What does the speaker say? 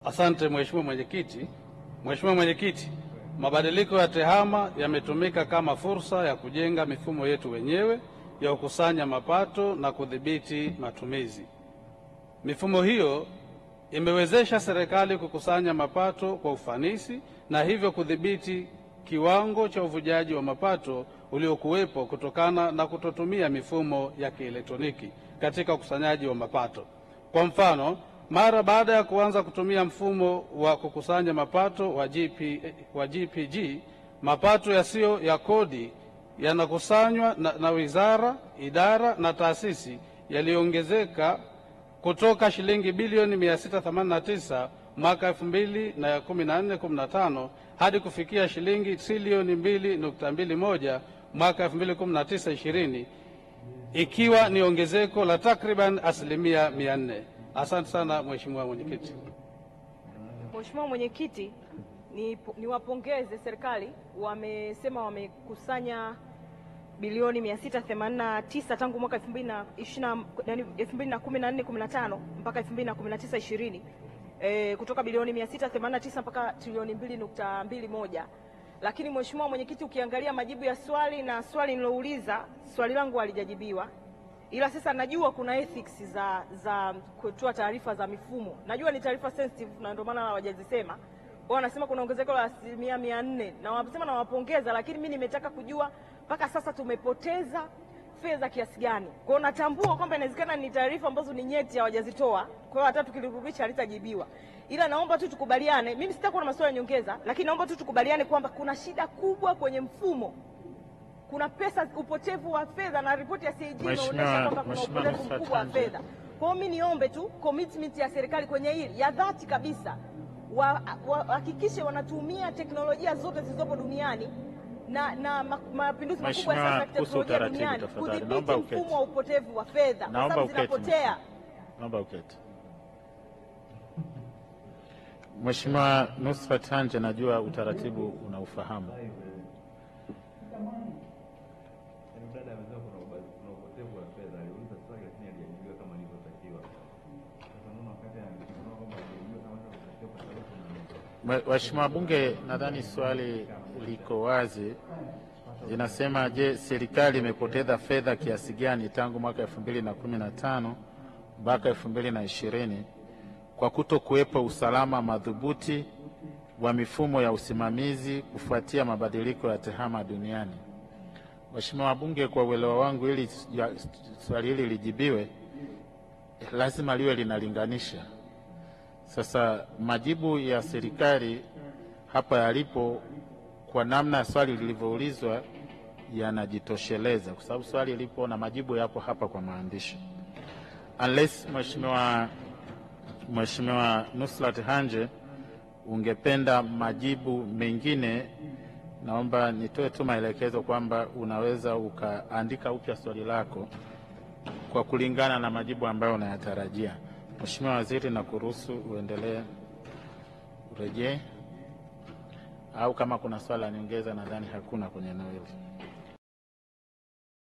Asante Mheshimiwa Mwenyekiti. Mheshimiwa Mwenyekiti, mabadiliko ya TEHAMA yametumika kama fursa ya kujenga mifumo yetu wenyewe ya kukusanya mapato na kudhibiti matumizi. Mifumo hiyo imewezesha serikali kukusanya mapato kwa ufanisi na hivyo kudhibiti kiwango cha uvujaji wa mapato uliokuwepo kutokana na kutotumia mifumo ya kielektroniki katika ukusanyaji wa mapato. Kwa mfano, mara baada ya kuanza kutumia mfumo wa kukusanya mapato wa GPG, mapato yasiyo ya kodi yanakusanywa na wizara, idara na taasisi yaliongezeka kutoka shilingi bilioni 689 mwaka 2014-15 hadi kufikia shilingi trilioni 2.21 mwaka 2019-20, ikiwa ni ongezeko la takriban 400%. Asante sana Mheshimiwa Mwenyekiti. Mheshimiwa Mwenyekiti, niwapongeze serikali, wamesema wamekusanya bilioni 689 tangu mwaka 2014-15 mpaka 2019-20, kutoka bilioni 689 mpaka trilioni 2.21. Lakini Mheshimiwa Mwenyekiti, ukiangalia majibu ya swali na swali nilouliza, swali langu halijajibiwa. Ila sasa najua kuna ethics za kutoa taarifa za mifumo. Najua ni taarifa sensitive na ndio maana hawajazisema. Wao wanasema kuna ongezeko la 400% na wanasema na wapongeza, lakini mimi nimetaka kujua mpaka sasa tumepoteza fedha kiasi gani. Kwa hiyo natambua kwamba inawezekana ni taarifa ambazo ni nyeti hawajazitoa. Kwa hiyo hata tukilirudisha halitajibiwa. Ila naomba tu tukubaliane, mimi sitakuwa na maswali ya nyongeza, lakini naomba tu tukubaliane kwamba kuna shida kubwa kwenye mfumo. Kuna pesa, upotevu wa fedha, na ripoti ya CAG inaonyesha kwamba kuna upotevu mkubwa wa fedha. Kwa hiyo mimi niombe tu commitment ya serikali kwenye hili ya dhati kabisa, hakikishe wanatumia teknolojia zote zilizopo duniani na mapinduzi makubwa ya teknolojia duniani kudhibiti mfumo wa upotevu wa fedha, kwa sababu zinapotea. Naomba uketi. Mheshimiwa Nusrat Hanje, najua utaratibu unaufahamu. Waheshimiwa wabunge, nadhani swali liko wazi. Linasema, je, serikali imepoteza fedha kiasi gani tangu mwaka 2015 mpaka 2020 kwa kutokuwepo usalama madhubuti wa mifumo ya usimamizi kufuatia mabadiliko ya TEHAMA duniani? Waheshimiwa wabunge, kwa uelewa wangu, ili swali hili lijibiwe lazima liwe linalinganisha. Sasa majibu ya serikali hapa yalipo, kwa namna swali lilivyoulizwa, yanajitosheleza, kwa sababu swali lipo na majibu yapo hapa kwa maandishi. Unless Mheshimiwa Nusrat Hanje ungependa majibu mengine, naomba nitoe tu maelekezo kwamba unaweza ukaandika upya swali lako kwa kulingana na majibu ambayo unayatarajia. Mheshimiwa Waziri, na kuruhusu uendelee, urejee, au kama kuna swali la nyongeza. Nadhani hakuna kwenye eneo hili.